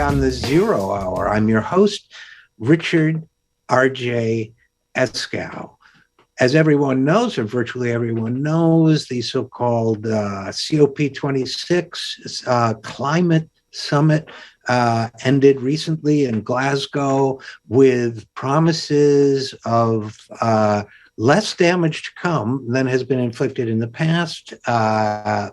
on the Zero Hour. I'm your host, Richard RJ Eskow. As everyone knows, or virtually everyone knows, the so-called COP26 climate summit ended recently in Glasgow with promises of less damage to come than has been inflicted in the past,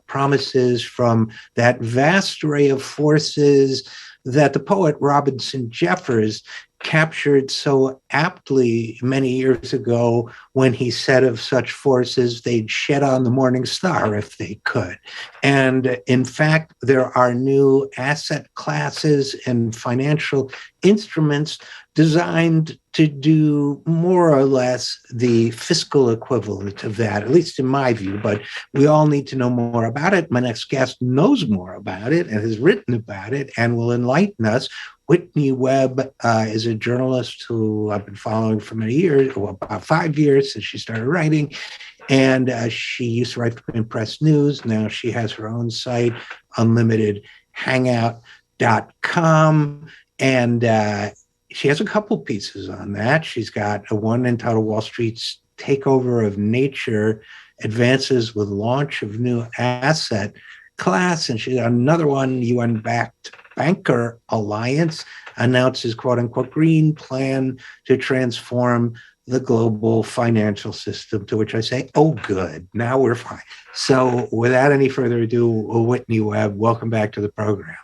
promises from that vast array of forces that the poet Robinson Jeffers captured so aptly many years ago when he said of such forces they'd shed on the morning star if they could. And in fact, there are new asset classes and financial instruments designed to do more or less the fiscal equivalent of that, at least in my view, but we all need to know more about it. My next guest knows more about it and has written about it and will enlighten us. Whitney Webb is a journalist who I've been following for many years, well, about 5 years since she started writing. And she used to write for Impress News. Now she has her own site, unlimitedhangout.com. And she has a couple pieces on that. She's got a one entitled Wall Street's Takeover of Nature Advances with Launch of New Asset Class. And she's got another one, UN-backed Banker Alliance announces quote unquote green plan to transform the global financial system, to which I say, oh, good, now we're fine. So without any further ado, Whitney Webb, welcome back to the program.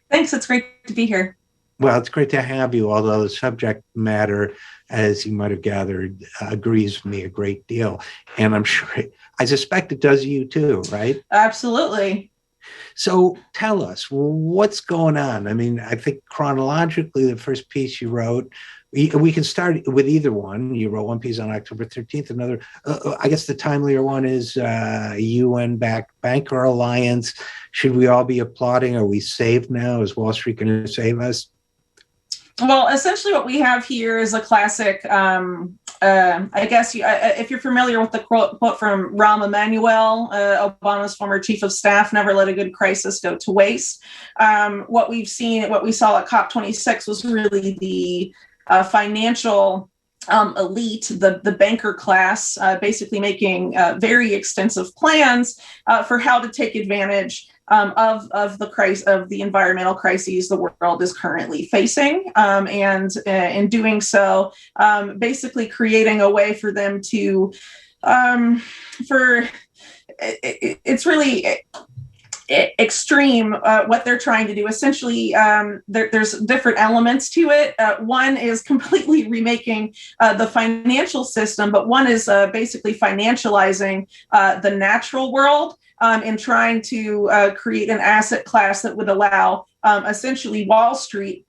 Thanks, it's great to be here. Well, it's great to have you, although the subject matter, as you might have gathered, agrees with me a great deal. And I'm sure, I suspect it does you too, right? Absolutely. So tell us, what's going on? I mean, I think chronologically, the first piece you wrote, we can start with either one. You wrote one piece on October 13th, another, I guess the timelier one is UN-backed Banker Alliance. Should we all be applauding? Are we saved now? Is Wall Street going to save us? Well, essentially what we have here is a classic, I guess if you're familiar with the quote from Rahm Emanuel, Obama's former chief of staff, never let a good crisis go to waste. What we saw at COP26 was really the financial elite, the banker class, basically making very extensive plans for how to take advantage of the environmental crises the world is currently facing, and in doing so, basically creating a way for them to, it's really extreme what they're trying to do. Essentially, there's different elements to it. One is completely remaking the financial system, but one is basically financializing the natural world and trying to create an asset class that would allow essentially Wall Street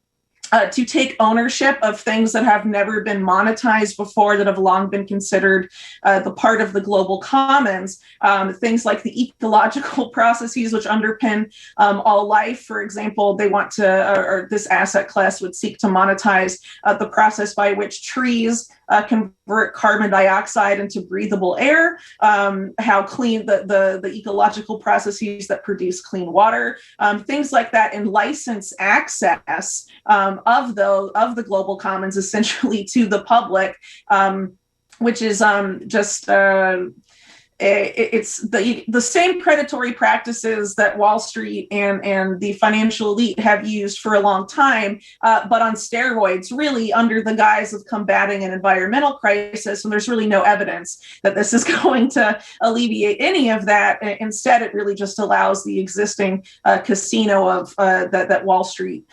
to take ownership of things that have never been monetized before, that have long been considered the part of the global commons. Things like the ecological processes which underpin all life. For example, they want to, or this asset class would seek to monetize the process by which trees convert carbon dioxide into breathable air, how clean the ecological processes that produce clean water, things like that, and license access of the global commons essentially to the public, which is it's the same predatory practices that Wall Street and the financial elite have used for a long time, but on steroids, really under the guise of combating an environmental crisis. And there's really no evidence that this is going to alleviate any of that. Instead, it really just allows the existing casino of that Wall Street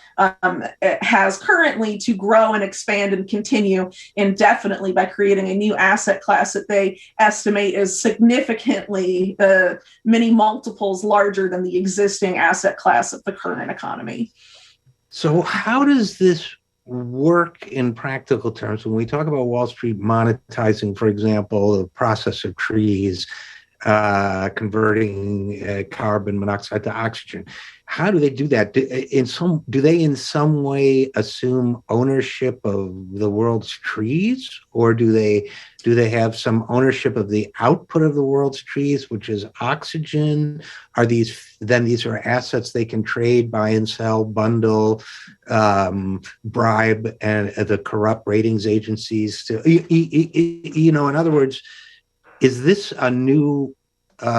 has currently to grow and expand and continue indefinitely by creating a new asset class that they estimate is significantly many multiples larger than the existing asset class of the current economy. So how does this work in practical terms when we talk about Wall Street monetizing, for example, the process of trees, converting carbon monoxide to oxygen? how do they do that? Do they in some way assume ownership of the world's trees, or do they have some ownership of the output of the world's trees, which is oxygen? These are assets they can trade, buy and sell, bundle, bribe, and the corrupt ratings agencies to, in other words, is this a new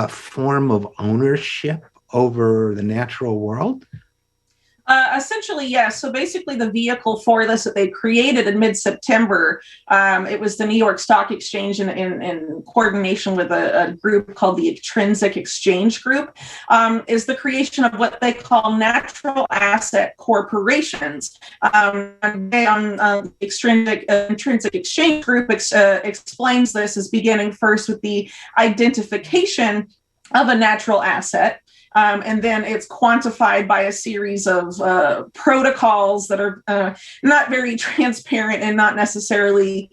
form of ownership over the natural world? Essentially, yes. So basically, the vehicle for this that they created in mid-September, it was the New York Stock Exchange in coordination with a group called the Intrinsic Exchange Group, is the creation of what they call natural asset corporations. The Intrinsic Exchange Group explains this as beginning first with the identification of a natural asset. And then it's quantified by a series of protocols that are not very transparent and not necessarily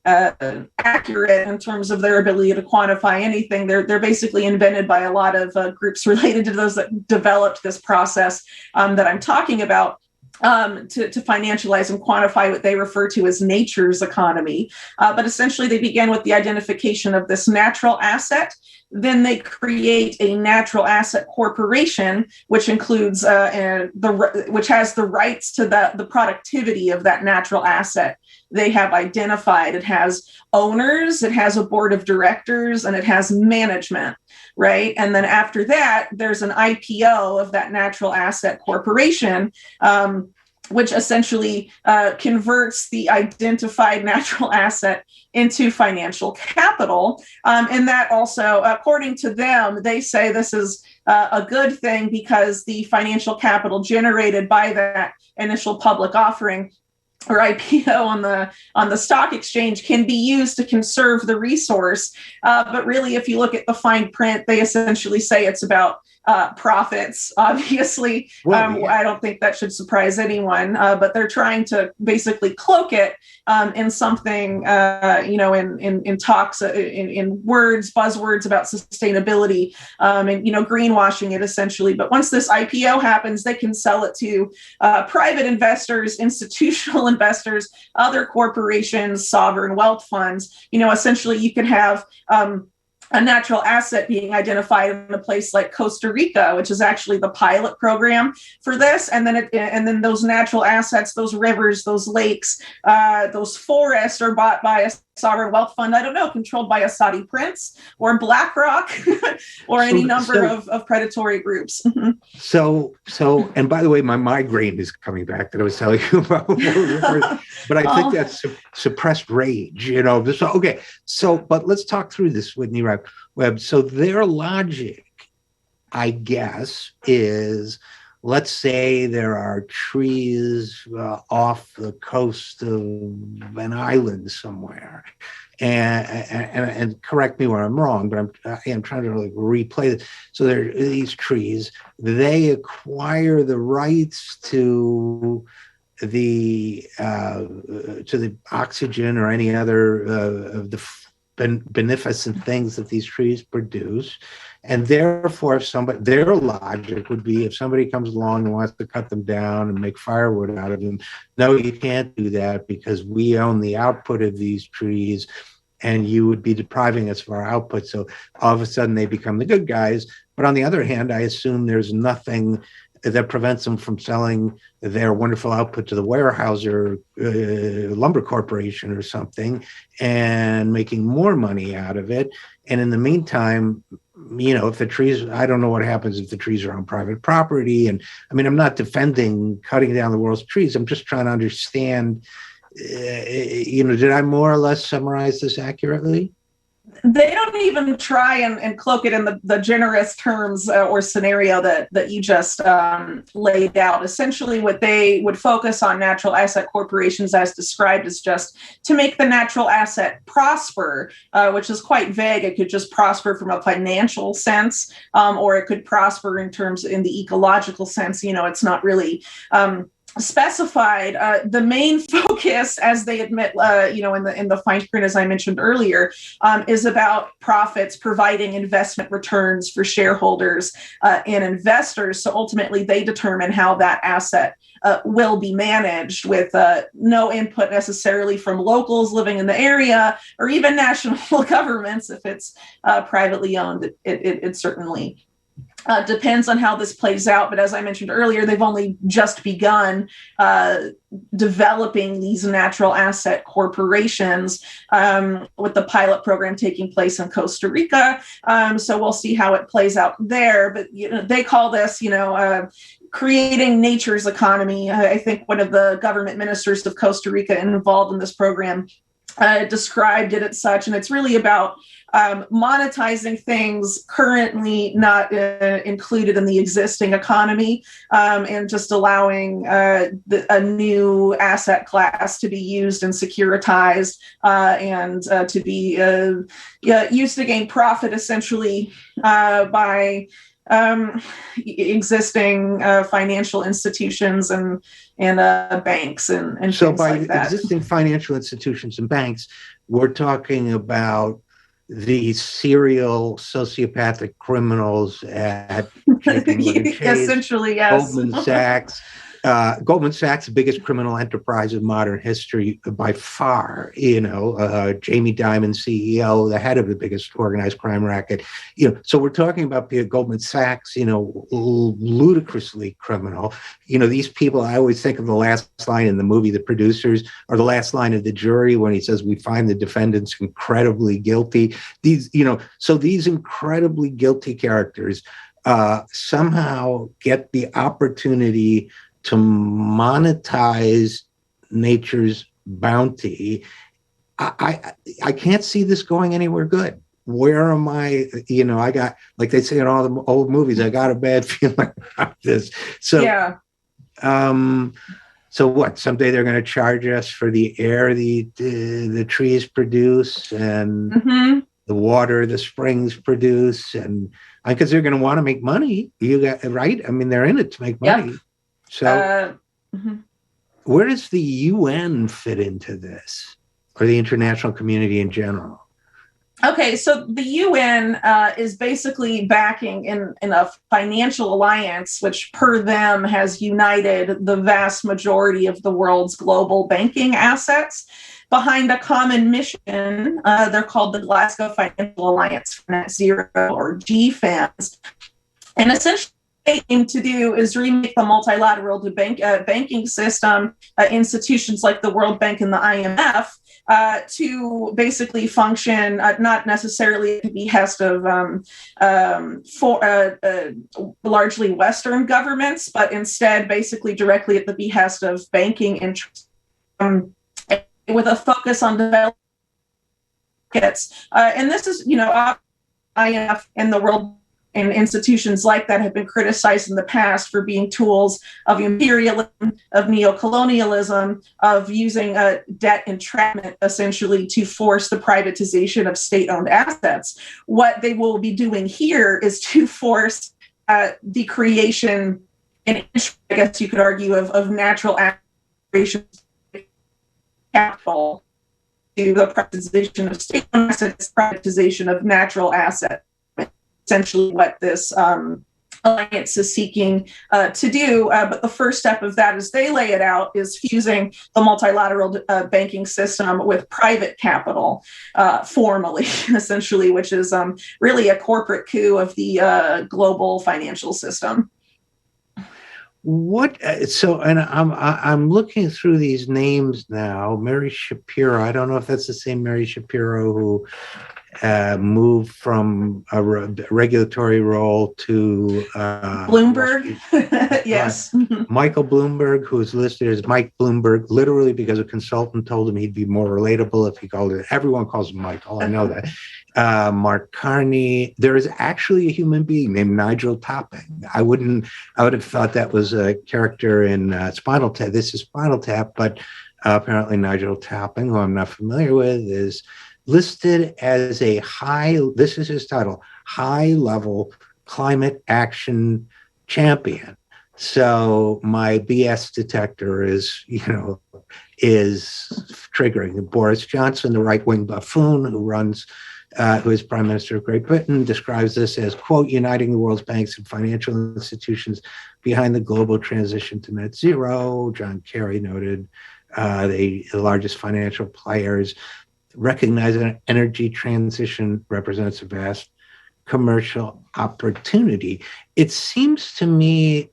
accurate in terms of their ability to quantify anything. They're basically invented by a lot of groups related to those that developed this process that I'm talking about. To financialize and quantify what they refer to as nature's economy. But essentially, they begin with the identification of this natural asset. Then they create a natural asset corporation, which includes which has the rights to the productivity of that natural asset they have identified. It has owners, it has a board of directors, and it has management, right? And then after that, there's an IPO of that natural asset corporation, which essentially converts the identified natural asset into financial capital. And that also, according to them, they say this is a good thing because the financial capital generated by that initial public offering or IPO on the stock exchange can be used to conserve the resource. But really, if you look at the fine print, they essentially say it's about profits, obviously. Well, yeah. I don't think that should surprise anyone, but they're trying to basically cloak it in something, in talks, in words, buzzwords about sustainability, and, greenwashing it essentially. But once this IPO happens, they can sell it to private investors, institutional investors, other corporations, sovereign wealth funds. Essentially you can have a natural asset being identified in a place like Costa Rica, which is actually the pilot program for this. And then those natural assets, those rivers, those lakes, those forests are bought by a sovereign wealth fund, I don't know, controlled by a Saudi prince or BlackRock or any number of predatory groups. So, and by the way, my migraine is coming back that I was telling you about before, but I think that's suppressed rage, Okay, but let's talk through this, Whitney Webb. So their logic, I guess, is, let's say there are trees off the coast of an island somewhere, and correct me where I'm wrong, but I'm trying to replay this. So there are these trees. They acquire the rights to the oxygen or any other of the beneficent things that these trees produce. And therefore, their logic would be, if somebody comes along and wants to cut them down and make firewood out of them, no, you can't do that because we own the output of these trees and you would be depriving us of our output. So all of a sudden they become the good guys. But on the other hand, I assume there's nothing that prevents them from selling their wonderful output to the Weyerhaeuser Lumber Corporation or something and making more money out of it. And in the meantime, if the trees, I don't know what happens if the trees are on private property. And I mean, I'm not defending cutting down the world's trees. I'm just trying to understand, did I more or less summarize this accurately? They don't even try and cloak it in the generous terms or scenario that you just laid out. Essentially, what they would focus on natural asset corporations as described is just to make the natural asset prosper, which is quite vague. It could just prosper from a financial sense, or it could prosper in the ecological sense. It's not really specified, the main focus, as they admit, in the fine print, as I mentioned earlier, is about profits, providing investment returns for shareholders and investors. So ultimately, they determine how that asset will be managed, with no input necessarily from locals living in the area or even national governments. If it's privately owned, it certainly depends on how this plays out. But as I mentioned earlier, they've only just begun developing these natural asset corporations, with the pilot program taking place in Costa Rica. So we'll see how it plays out there. But they call this, creating nature's economy. I think one of the government ministers of Costa Rica involved in this program described it as such. And it's really about monetizing things currently not included in the existing economy, and just allowing a new asset class to be used and securitized, and to be used to gain profit, essentially, by existing financial institutions and banks and so things by like that. Existing financial institutions and banks, we're talking about the serial sociopathic criminals at JP Morgan Chase, essentially, yes. Goldman Sachs. Goldman Sachs, the biggest criminal enterprise of modern history by far. Jamie Dimon, CEO, the head of the biggest organized crime racket. So we're talking about Goldman Sachs. Ludicrously criminal. These people. I always think of the last line in the movie The Producers, or the last line of The Jury, when he says, "We find the defendants incredibly guilty." So these incredibly guilty characters somehow get the opportunity to monetize nature's bounty. I can't see this going anywhere good. Where am I? I got, like they say in all the old movies, I got a bad feeling about this. So, yeah. So what? Someday they're going to charge us for the air the trees produce, and the water the springs produce, and because they're going to want to make money. You got right. I mean, they're in it to make money. Yep. So, where does the UN fit into this, or the international community in general? Okay, so the UN is basically backing in a financial alliance, which per them has united the vast majority of the world's global banking assets behind a common mission. They're called the Glasgow Financial Alliance for Net Zero, or GFANZ. And essentially, they aim to do is remake the multilateral banking system, institutions like the World Bank and the IMF, to basically function not necessarily at the behest of largely Western governments, but instead basically directly at the behest of banking interests, with a focus on developing markets. And this is, IMF and the World and institutions like that have been criticized in the past for being tools of imperialism, of neocolonialism, of using debt entrapment, essentially, to force the privatization of state-owned assets. What they will be doing here is to force the creation, and I guess you could argue, of natural capital, to the privatization of state-owned assets, privatization of natural assets. Essentially what this alliance is seeking to do. But the first step of that, as they lay it out, is fusing the multilateral banking system with private capital formally, essentially, which is really a corporate coup of the global financial system. And I'm looking through these names now. Mary Shapiro. I don't know if that's the same Mary Shapiro who moved from a regulatory role to Bloomberg. Yes. Michael Bloomberg, who is listed as Mike Bloomberg, literally because a consultant told him he'd be more relatable if he called it. Everyone calls him Michael. I know that. Mark Carney. There is actually a human being named Nigel Topping. I would have thought that was a character in Spinal Tap. This is Spinal Tap, but apparently Nigel Topping, who I'm not familiar with, is listed as this is his title, high-level climate action champion. So my BS detector is triggering. Boris Johnson, the right-wing buffoon who is Prime Minister of Great Britain, describes this as, quote, uniting the world's banks and financial institutions behind the global transition to net zero. John Kerry noted the largest financial players recognize that an energy transition represents a vast commercial opportunity. It seems to me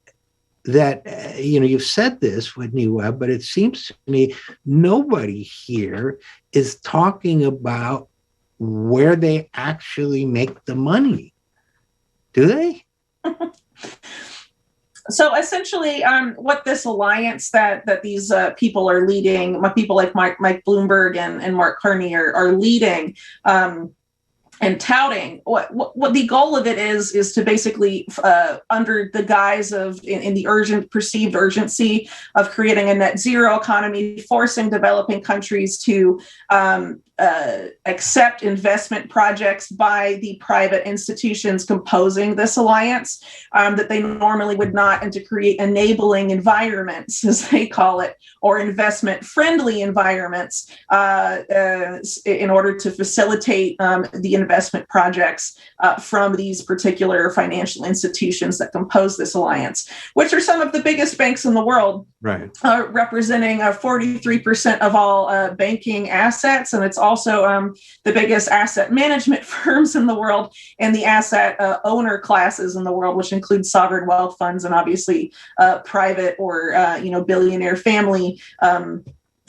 that, you've said this, Whitney Webb, but it seems to me nobody here is talking about where they actually make the money. Do they? So essentially, what this alliance that these people are leading, people like Mike Bloomberg and Mark Carney are leading, and touting, what the goal of it is to basically, under the guise of in the perceived urgency of creating a net zero economy, forcing developing countries to accept investment projects by the private institutions composing this alliance that they normally would not, and to create enabling environments, as they call it, or investment-friendly environments in order to facilitate the investment projects from these particular financial institutions that compose this alliance, which are some of the biggest banks in the world, right? Representing 43% of all banking assets, and it's also the biggest asset management firms in the world and the asset owner classes in the world, which include sovereign wealth funds and obviously private or billionaire family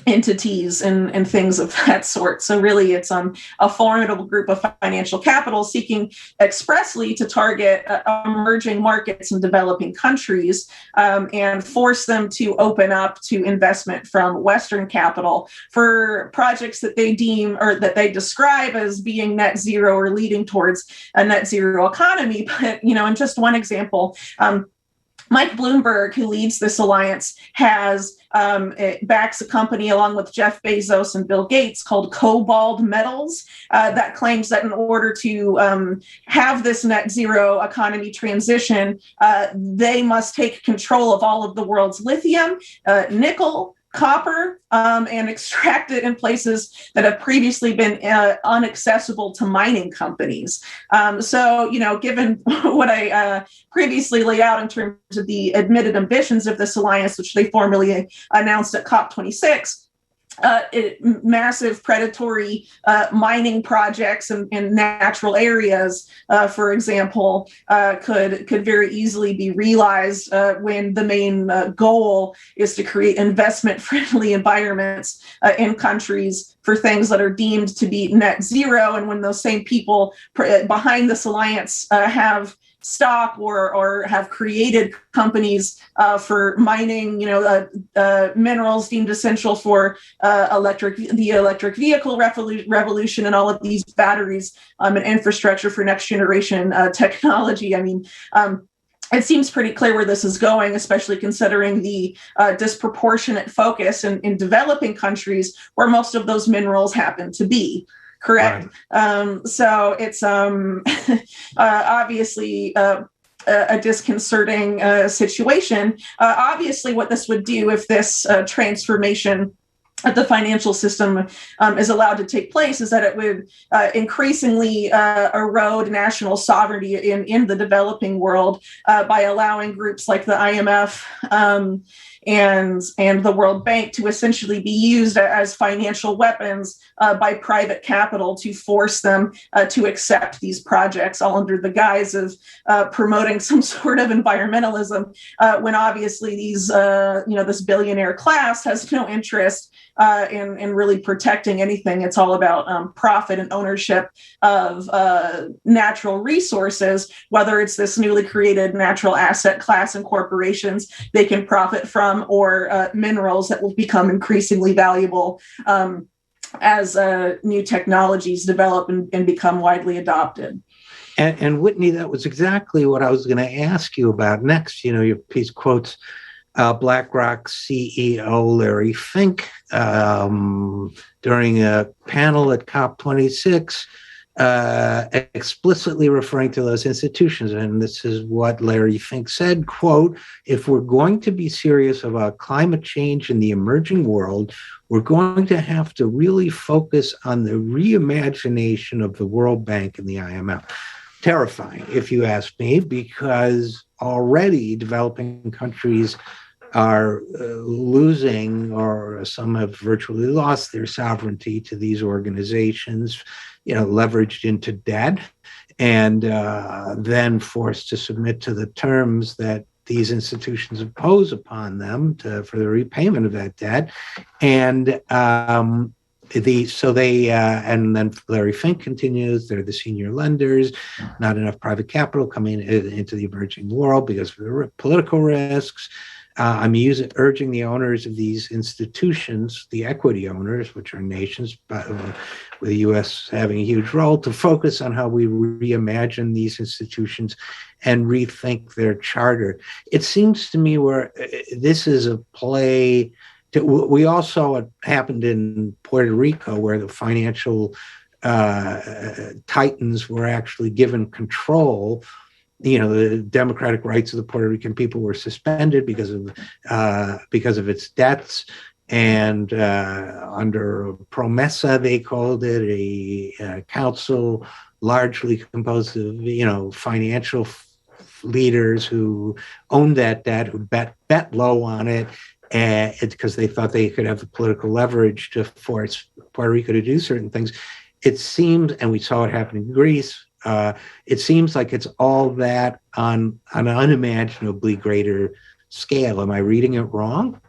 entities and things of that sort. So really, it's a formidable group of financial capital seeking expressly to target emerging markets in developing countries and force them to open up to investment from Western capital for projects that they deem or that they describe as being net zero or leading towards a net zero economy. But, in just one example, Mike Bloomberg, who leads this alliance, backs a company along with Jeff Bezos and Bill Gates called Cobalt Metals that claims that in order to have this net zero economy transition, they must take control of all of the world's lithium, nickel, copper, and extract it in places that have previously been inaccessible to mining companies. So, given what I previously laid out in terms of the admitted ambitions of this alliance, which they formally announced at COP26, massive predatory mining projects in natural areas, for example, could very easily be realized when the main goal is to create investment-friendly environments in countries for things that are deemed to be net zero. And when those same people behind this alliance have stock or have created companies for mining, minerals deemed essential for the electric vehicle revolution and all of these batteries and infrastructure for next generation technology. I mean, it seems pretty clear where this is going, especially considering the disproportionate focus in developing countries where most of those minerals happen to be. Correct. Right. So it's obviously a disconcerting situation. Obviously, what this would do if this transformation of the financial system is allowed to take place is that it would increasingly erode national sovereignty in the developing world by allowing groups like the IMF and the World Bank to essentially be used as financial weapons by private capital to force them to accept these projects, all under the guise of promoting some sort of environmentalism, when obviously these, this billionaire class has no interest in really protecting anything. It's all about profit and ownership of natural resources, whether it's this newly created natural asset class and corporations they can profit from, or minerals that will become increasingly valuable as new technologies develop and become widely adopted. And Whitney, that was exactly what I was going to ask you about next. Your piece quotes BlackRock CEO Larry Fink during a panel at COP26 explicitly referring to those institutions. And this is what Larry Fink said, quote, if we're going to be serious about climate change in the emerging world, we're going to have to really focus on the reimagination of the World Bank and the IMF. Terrifying, if you ask me, because already developing countries are losing, or some have virtually lost their sovereignty to these organizations, leveraged into debt, and then forced to submit to the terms that these institutions impose upon them for the repayment of that debt. And and then Larry Fink continues, they're the senior lenders, not enough private capital coming into the emerging world because of the political risks. I'm urging the owners of these institutions, the equity owners, which are nations, with the U.S. having a huge role, to focus on how we reimagine these institutions and rethink their charter. It seems to me where this is a play. We all saw what happened in Puerto Rico, where the financial titans were actually given control. The democratic rights of the Puerto Rican people were suspended because of its debts, and under Promesa, they called it a council largely composed of financial leaders who owned that debt, who bet low on it, because they thought they could have the political leverage to force Puerto Rico to do certain things. It seems, and we saw it happen in Greece. It seems like it's all that on an unimaginably greater scale. Am I reading it wrong?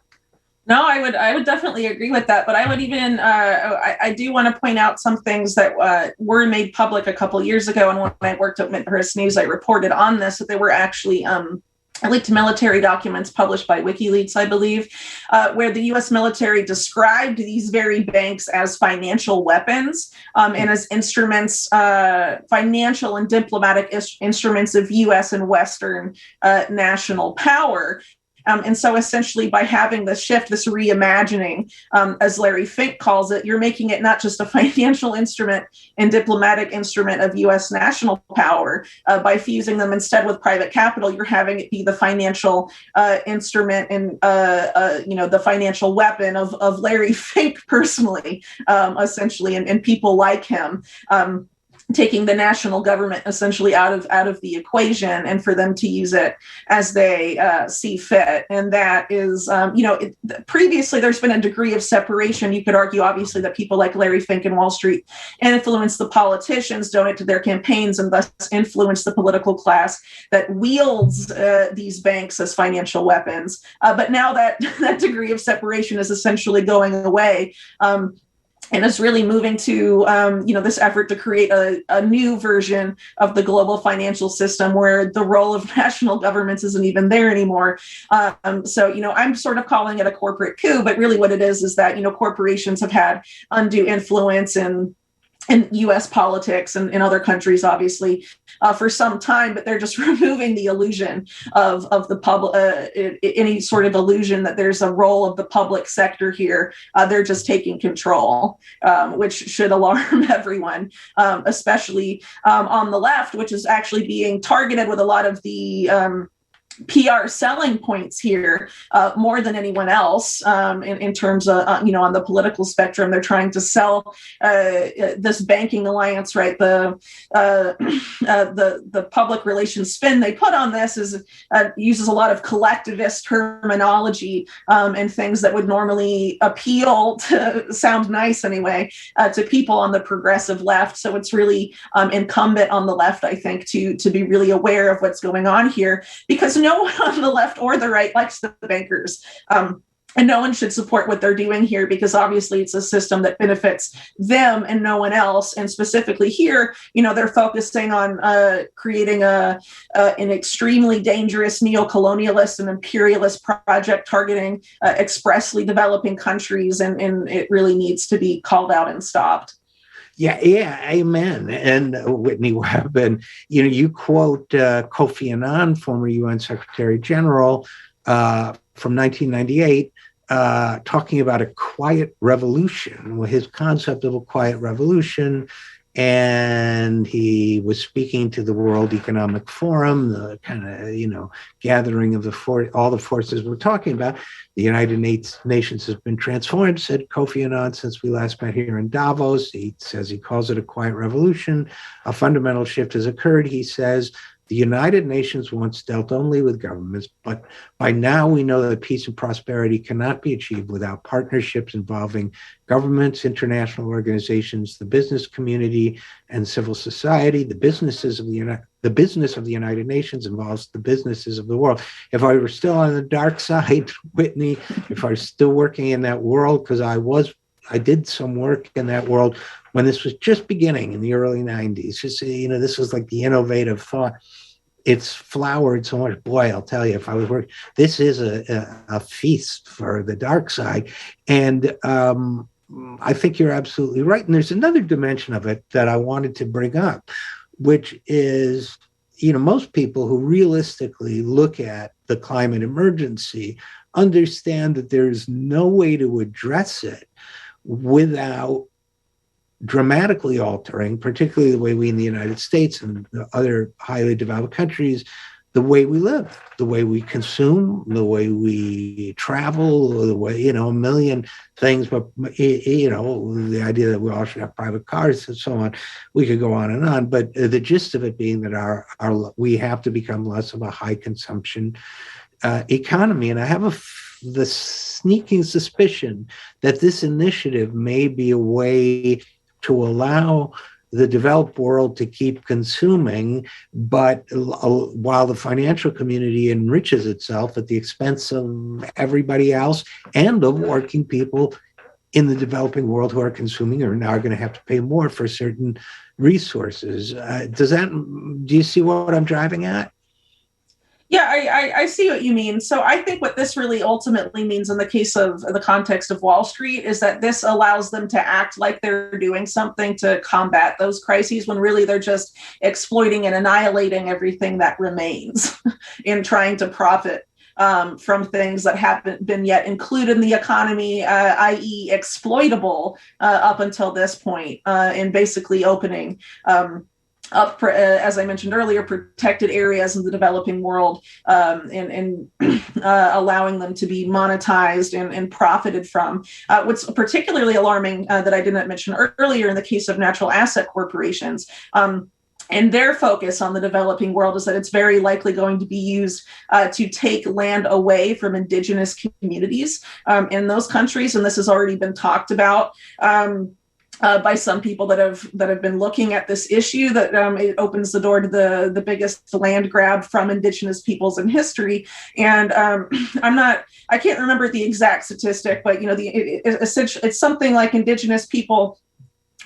No, I would definitely agree with that. But I would even I do want to point out some things that were made public a couple years ago. And when I worked at Midhurst News, I reported on this, that they were actually leaked military documents published by WikiLeaks, I believe, where the U.S. military described these very banks as financial weapons and as instruments, financial and diplomatic instruments of U.S. and Western national power. And so essentially by having this shift, this reimagining, as Larry Fink calls it, you're making it not just a financial instrument and diplomatic instrument of U.S. national power. By fusing them instead with private capital, you're having it be the financial instrument and, the financial weapon of Larry Fink personally, essentially, and people like him. Taking the national government essentially out of the equation, and for them to use it as they see fit. And that is, previously there's been a degree of separation. You could argue, obviously, that people like Larry Fink and Wall Street influence the politicians, donate to their campaigns, and thus influence the political class that wields these banks as financial weapons. But now that degree of separation is essentially going away. And is really moving to, this effort to create a new version of the global financial system where the role of national governments isn't even there anymore. I'm sort of calling it a corporate coup, but really what it is that, corporations have had undue influence in U.S. politics and in other countries, obviously, for some time, but they're just removing the illusion of the public, any sort of illusion that there's a role of the public sector here. They're just taking control, which should alarm everyone, especially on the left, which is actually being targeted with a lot of the PR selling points here, more than anyone else, in terms of, on the political spectrum. They're trying to sell this banking alliance, right? The public relations spin they put on this is uses a lot of collectivist terminology and things that would normally appeal to sound nice anyway to people on the progressive left. So it's really incumbent on the left, I think, to be really aware of what's going on here, because no one on the left or the right likes the bankers. And no one should support what they're doing here, because obviously it's a system that benefits them and no one else. And specifically here, they're focusing on creating an extremely dangerous neo-colonialist and imperialist project targeting expressly developing countries. And it really needs to be called out and stopped. Yeah, amen. And Whitney Webb, and you quote Kofi Annan, former UN Secretary General, from 1998, talking about a quiet revolution. His concept of a quiet revolution and he was speaking to the World Economic Forum, the kind of, gathering of all the forces we're talking about. The United Nations has been transformed, said Kofi Annan, since we last met here in Davos. He says he calls it a quiet revolution. A fundamental shift has occurred, he says. The United Nations once dealt only with governments, but by now we know that peace and prosperity cannot be achieved without partnerships involving governments, international organizations, the business community, and civil society. The business of the United Nations involves the businesses of the world. If I were still on the dark side, Whitney, if I was still working in that world, because I did some work in that world when this was just beginning in the early 90s. This was like the innovative thought. It's flowered so much. Boy, I'll tell you, if I was working, this is a feast for the dark side. And I think you're absolutely right. And there's another dimension of it that I wanted to bring up, which is, most people who realistically look at the climate emergency understand that there's no way to address it without dramatically altering, particularly the way we in the United States and the other highly developed countries, the way we live, the way we consume, the way we travel, the way, a million things, but, the idea that we all should have private cars and so on, we could go on. But the gist of it being that we have to become less of a high consumption economy. And I have the sneaking suspicion that this initiative may be a way to allow the developed world to keep consuming, but while the financial community enriches itself at the expense of everybody else and of working people in the developing world who are consuming are now going to have to pay more for certain resources. Do you see what I'm driving at? Yeah, I see what you mean. So I think what this really ultimately means in the case of the context of Wall Street is that this allows them to act like they're doing something to combat those crises when really they're just exploiting and annihilating everything that remains in trying to profit from things that haven't been yet included in the economy, i.e. exploitable up until this point, in basically opening up, as I mentioned earlier, protected areas in the developing world, and allowing them to be monetized and profited from. What's particularly alarming that I didn't mention earlier in the case of natural asset corporations, and their focus on the developing world is that it's very likely going to be used to take land away from indigenous communities in those countries. And this has already been talked about by some people that have been looking at this issue, that it opens the door to the biggest land grab from indigenous peoples in history. And I can't remember the exact statistic, but it's something like indigenous people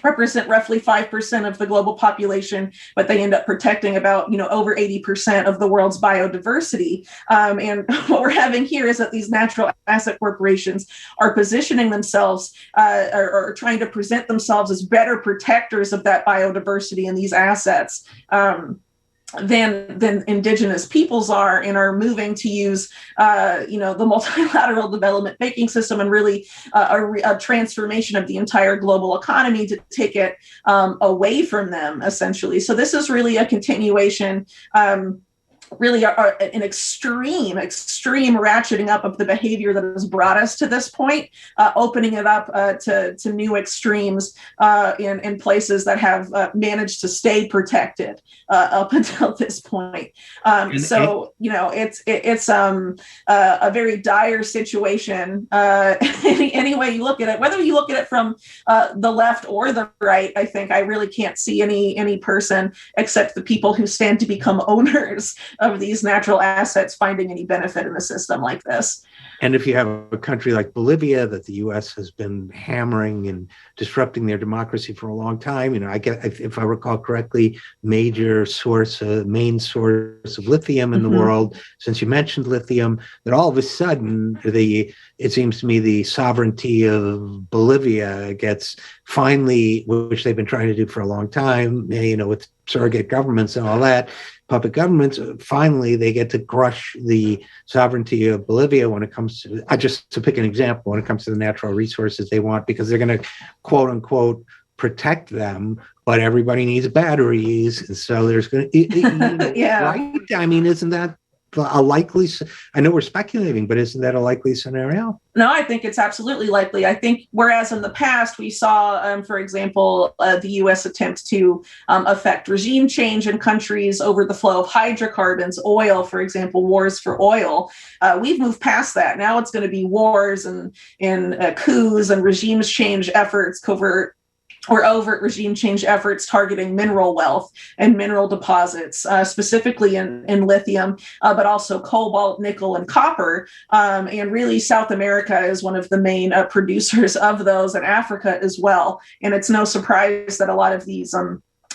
represent roughly 5% of the global population, but they end up protecting about, over 80% of the world's biodiversity. And what we're having here is that these natural asset corporations are positioning themselves or trying to present themselves as better protectors of that biodiversity and these assets than indigenous peoples are, and are moving to use, the multilateral development banking system and really a transformation of the entire global economy to take it away from them, essentially. So this is really a continuation, really an extreme ratcheting up of the behavior that has brought us to this point, opening it up to new extremes in places that have managed to stay protected up until this point. It's a very dire situation any way you look at it. Whether you look at it from the left or the right, I think I really can't see any person except the people who stand to become owners of these natural assets finding any benefit in a system like this. And if you have a country like Bolivia that the U.S. has been hammering and disrupting their democracy for a long time, if I recall correctly, main source of lithium in the world. Since you mentioned lithium, that all of a sudden it seems to me the sovereignty of Bolivia gets finally, which they've been trying to do for a long time, with surrogate governments and all that. Puppet governments, finally, they get to crush the sovereignty of Bolivia when it comes to, just to pick an example, when it comes to the natural resources they want, because they're going to, quote unquote, protect them, but everybody needs batteries. And so there's going to, Yeah. right? I mean, isn't that a likely, I know we're speculating, but isn't that a likely scenario? No, I think it's absolutely likely. I think whereas in the past we saw, for example, the U.S. attempt to affect regime change in countries over the flow of hydrocarbons, oil, for example, wars for oil, we've moved past that. Now it's going to be wars and coups and regimes change efforts, covert or overt regime change efforts targeting mineral wealth and mineral deposits, specifically in lithium, but also cobalt, nickel, and copper. And really, South America is one of the main producers of those, and Africa as well. And it's no surprise that a lot of these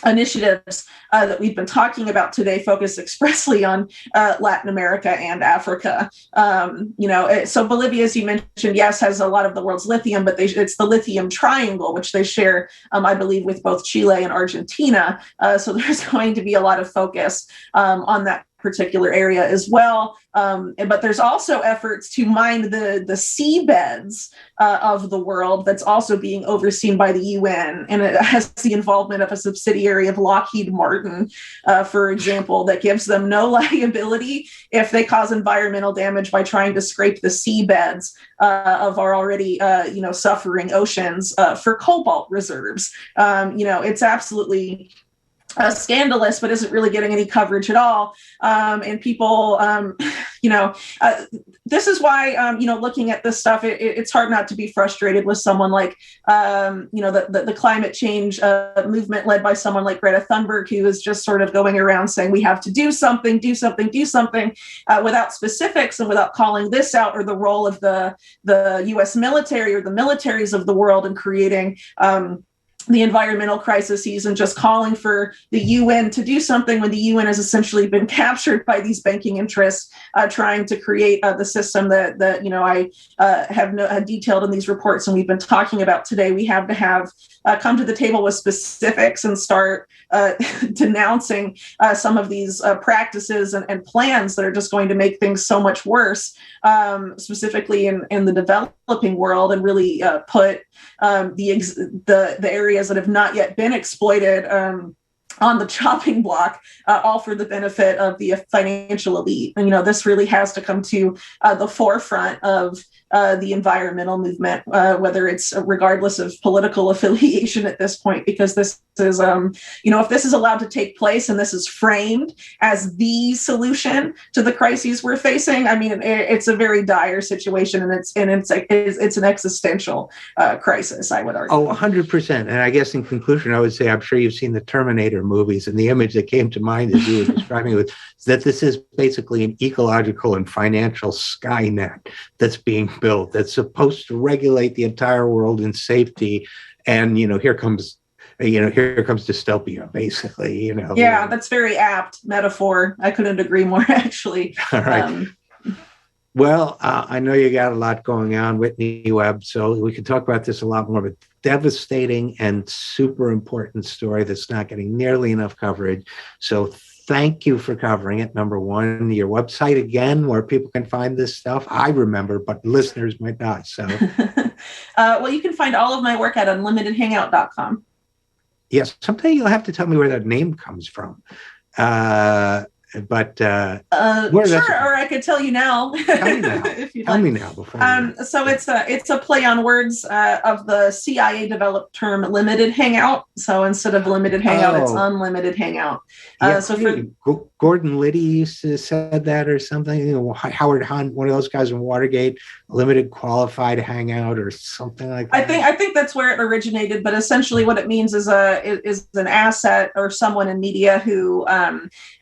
initiatives that we've been talking about today focus expressly on Latin America and Africa. So Bolivia, as you mentioned, yes, has a lot of the world's lithium, but it's the lithium triangle, which they share, I believe, with both Chile and Argentina. So there's going to be a lot of focus on that particular area as well. But there's also efforts to mine the seabeds of the world that's also being overseen by the UN. And it has the involvement of a subsidiary of Lockheed Martin, for example, that gives them no liability if they cause environmental damage by trying to scrape the seabeds of our already suffering oceans for cobalt reserves. It's absolutely scandalous, but isn't really getting any coverage at all. And people, this is why, looking at this stuff, it's hard not to be frustrated with someone like, the climate change movement led by someone like Greta Thunberg, who is just sort of going around saying we have to do something, without specifics and without calling this out, or the role of the U.S. military or the militaries of the world in creating the environmental crises, and just calling for the UN to do something when the UN has essentially been captured by these banking interests trying to create the system that I have detailed in these reports and we've been talking about today. We have to have come to the table with specifics and start denouncing some of these practices and plans that are just going to make things so much worse, specifically in the developing world, and really put the areas that have not yet been exploited on the chopping block, all for the benefit of the financial elite. And, this really has to come to the forefront of the environmental movement, whether it's regardless of political affiliation at this point, because this is, if this is allowed to take place and this is framed as the solution to the crises we're facing, I mean, it's a very dire situation, and it's an existential crisis, I would argue. Oh, 100%. And I guess in conclusion, I would say, I'm sure you've seen the Terminator movies, and the image that came to mind as you were describing it, is that this is basically an ecological and financial Skynet that's being built, that's supposed to regulate the entire world in safety. And, here comes dystopia, basically, Yeah, that's very apt metaphor. I couldn't agree more, actually. All right. Well, I know you got a lot going on, Whitney Webb, so we could talk about this a lot more, but devastating and super important story that's not getting nearly enough coverage. So thank you for covering it. Number one, your website again, where people can find this stuff. I remember, but listeners might not. So, well, you can find all of my work at unlimitedhangout.com. Yes, someday you'll have to tell me where that name comes from. But sure, or I could tell you now. Tell me now. If you'd tell like. me now before. So it's a play on words of the CIA developed term limited hangout. So instead of limited hangout, it's unlimited hangout. Gordon Liddy used to said that or something. Howard Hunt, one of those guys in Watergate, limited qualified hangout or something like that. I think that's where it originated. But essentially, what it means is an asset or someone in media who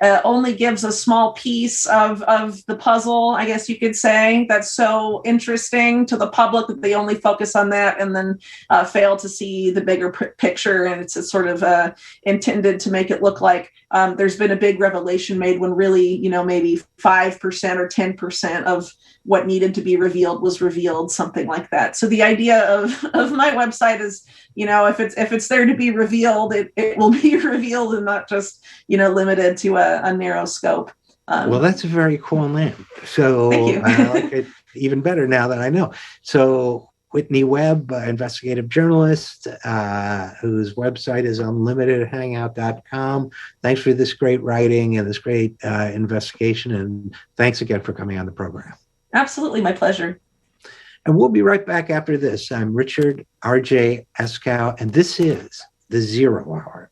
only gives a small piece of the puzzle, I guess you could say, that's so interesting to the public that they only focus on that and then fail to see the bigger picture. And it's sort of intended to make it look like there's been a big revelation made when really, maybe 5% or 10% of what needed to be revealed was revealed, something like that. So the idea of my website is, if it's there to be revealed, it will be revealed and not just, limited to a narrow scope. Well, that's a very cool name. So thank you. I like it even better now that I know. So Whitney Webb, investigative journalist, whose website is unlimitedhangout.com. Thanks for this great writing and this great investigation. And thanks again for coming on the program. Absolutely, my pleasure. And we'll be right back after this. I'm Richard RJ Eskow, and this is The Zero Hour.